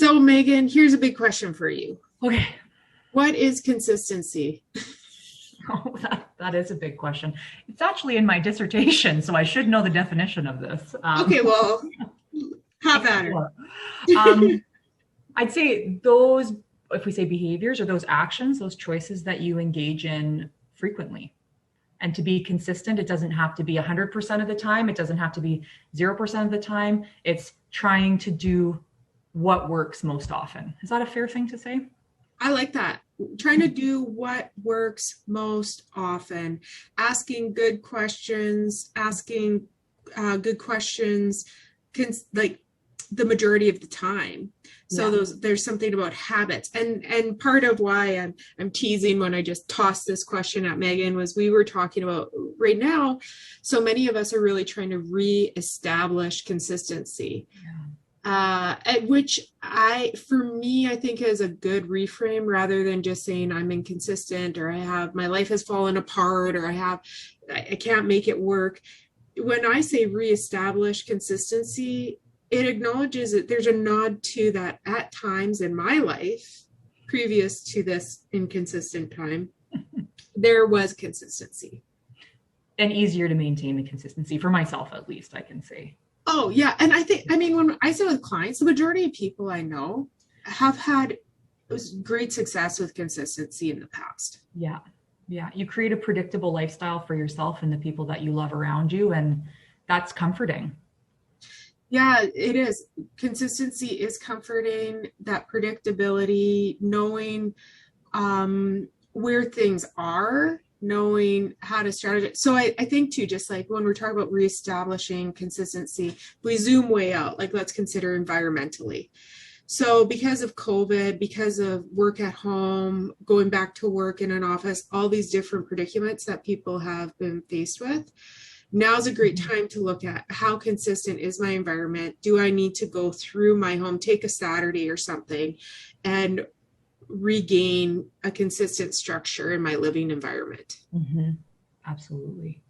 So Megan, here's a big question for you. Okay. What is consistency? Oh, that is a big question. It's actually in my dissertation, so I should know the definition of this. Okay, well, have at her. I'd say those, if we say behaviors or those actions, those choices that you engage in frequently. And to be consistent, it doesn't have to be 100% of the time. It doesn't have to be 0% of the time. It's trying to do what works most often. Is that a fair thing to say? I like that. Trying to do what works most often. Asking good questions, like the majority of the time. So there's something about habits. And part of why I'm teasing when I just tossed this question at Megan was we were talking about right now, so many of us are really trying to reestablish consistency. Which for me, I think is a good reframe rather than just saying I'm inconsistent or my life has fallen apart or I can't make it work. When I say reestablish consistency, it acknowledges that there's a nod to that at times in my life, previous to this inconsistent time, there was consistency. And easier to maintain the consistency for myself, at least, I can say. Oh, yeah. And when I say with clients, the majority of people I know have had great success with consistency in the past. Yeah. Yeah. You create a predictable lifestyle for yourself and the people that you love around you. And that's comforting. Yeah, it is. Consistency is comforting, that predictability, knowing where things are, knowing how to strategize. So I think too, just like when we're talking about reestablishing consistency, we zoom way out, like let's consider environmentally. So because of COVID, because of work at home, going back to work in an office, all these different predicaments that people have been faced with, now's a great time to look at how consistent is my environment. Do I need to go through my home, take a Saturday or something, and regain a consistent structure in my living environment? Mm-hmm. Absolutely.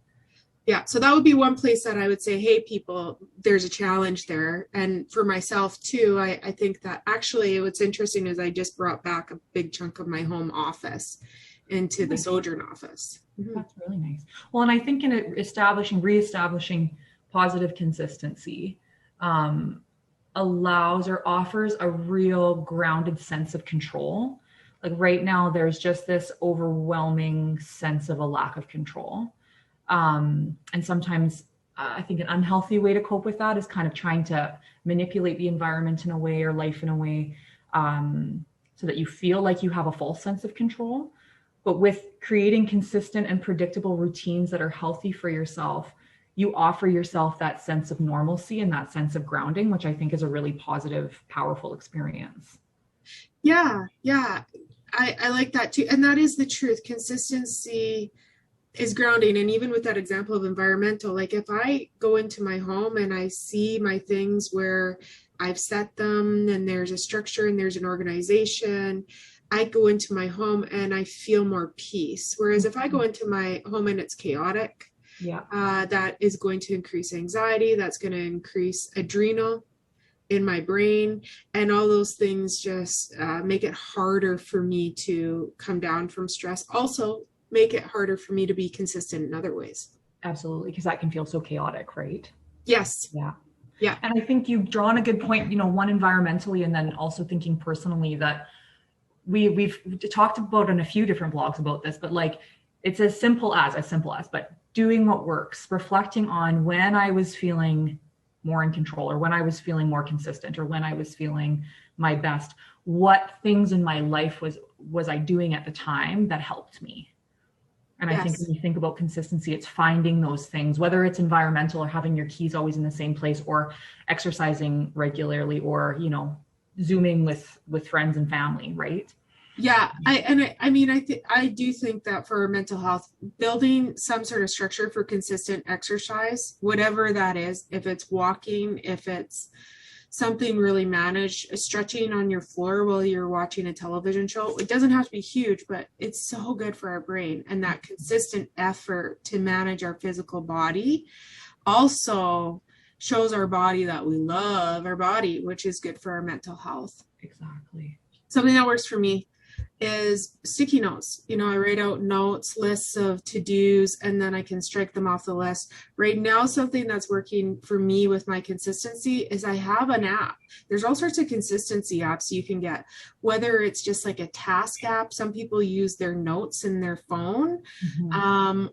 Yeah. So that would be one place that I would say, hey, people, there's a challenge there. And for myself too, I think that actually what's interesting is I just brought back a big chunk of my home office into the Sojourn office. Mm-hmm. That's really nice. Well, and I think in reestablishing positive consistency allows or offers a real grounded sense of control. Like right now, there's just this overwhelming sense of a lack of control. And sometimes I think an unhealthy way to cope with that is kind of trying to manipulate the environment in a way or life in a way so that you feel like you have a false sense of control. But with creating consistent and predictable routines that are healthy for yourself, you offer yourself that sense of normalcy and that sense of grounding, which I think is a really positive, powerful experience. Yeah. I like that too. And that is the truth. Consistency is grounding. And even with that example of environmental, like if I go into my home and I see my things where I've set them and there's a structure and there's an organization, I go into my home and I feel more peace. Whereas if I go into my home and it's chaotic, that is going to increase anxiety. That's going to increase adrenal in my brain. And all those things just make it harder for me to come down from stress. Also make it harder for me to be consistent in other ways. Absolutely. Because that can feel so chaotic, right? Yes. Yeah. And I think you've drawn a good point, one environmentally, and then also thinking personally that we've talked about in a few different blogs about this, but like it's as simple as, but doing what works, reflecting on when I was feeling more in control or when I was feeling more consistent or when I was feeling my best, what things in my life was I doing at the time that helped me? And I think when you think about consistency, it's finding those things, whether it's environmental or having your keys always in the same place or exercising regularly or, Zooming with friends and family, right? Yeah. I do think that for mental health, building some sort of structure for consistent exercise, whatever that is, if it's walking, if it's something really managed, stretching on your floor while you're watching a television show, it doesn't have to be huge, but it's so good for our brain. And that consistent effort to manage our physical body also shows our body that we love our body, which is good for our mental health. Exactly. Something that works for me is sticky notes. You know, I write out notes, lists of to-dos, and then I can strike them off the list. Right now, something that's working for me with my consistency is I have an app. There's all sorts of consistency apps you can get, whether it's just like a task app. Some people use their notes in their phone,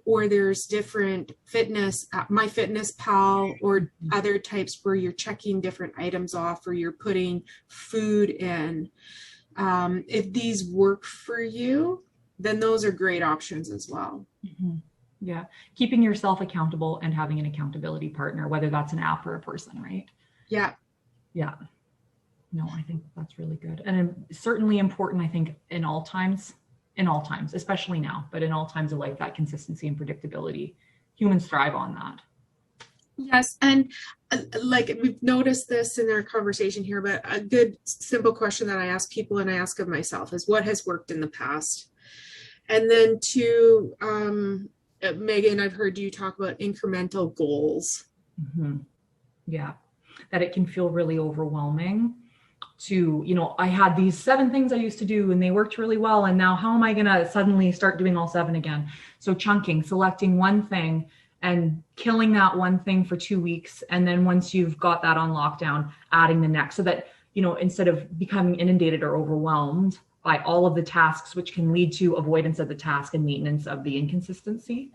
or there's different fitness, MyFitnessPal, or other types where you're checking different items off or you're putting food in. If these work for you, then those are great options as well. Yeah. Keeping yourself accountable and having an accountability partner, whether that's an app or a person, right? Yeah. Yeah. No, I think that's really good. And certainly important, I think, in all times, especially now, but in all times of life, that consistency and predictability, humans thrive on that. Yes. And like we've noticed this in our conversation here, but a good simple question that I ask people and I ask of myself is what has worked in the past? And then to Megan, I've heard you talk about incremental goals. Yeah. That it can feel really overwhelming to, you know, I had these 7 things I used to do and they worked really well. And now how am I going to suddenly start doing all 7 again? So chunking, selecting one thing and killing that one thing for 2 weeks. And then once you've got that on lockdown, adding the next, so that, you know, instead of becoming inundated or overwhelmed by all of the tasks, which can lead to avoidance of the task and maintenance of the inconsistency.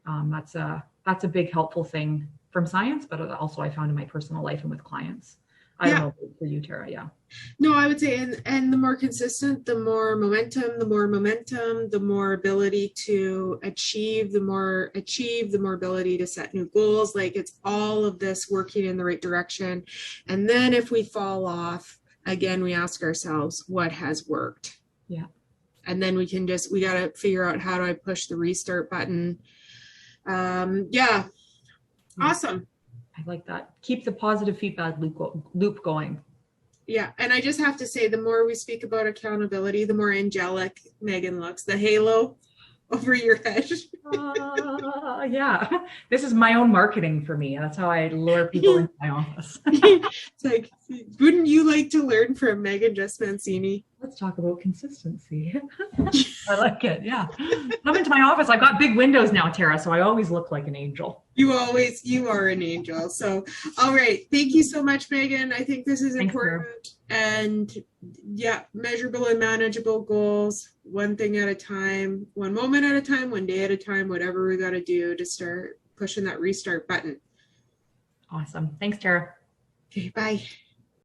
That's a big helpful thing from science, but also I found in my personal life and with clients. I don't know for you, Tara. Yeah. No, I would say, and the more consistent, the more momentum, the more ability to achieve, the more ability to set new goals. Like it's all of this working in the right direction. And then if we fall off, again, we ask ourselves, what has worked? Yeah. And then we got to figure out, how do I push the restart button? Yeah. Awesome. I like that. Keep the positive feedback loop going. Yeah. And I just have to say, the more we speak about accountability, the more angelic Megan looks, the halo over your head. Yeah. This is my own marketing for me. That's how I lure people into my office. It's like, wouldn't you like to learn from Megan Just-Mancini? Let's talk about consistency. I like it. Yeah. Come into my office. I've got big windows now, Tara, so I always look like an angel. You are an angel. So, all right. Thank you so much, Megan. I think this is important. And yeah, measurable and manageable goals, one thing at a time, one moment at a time, one day at a time, whatever we got to do to start pushing that restart button. Awesome. Thanks, Tara. Okay, bye.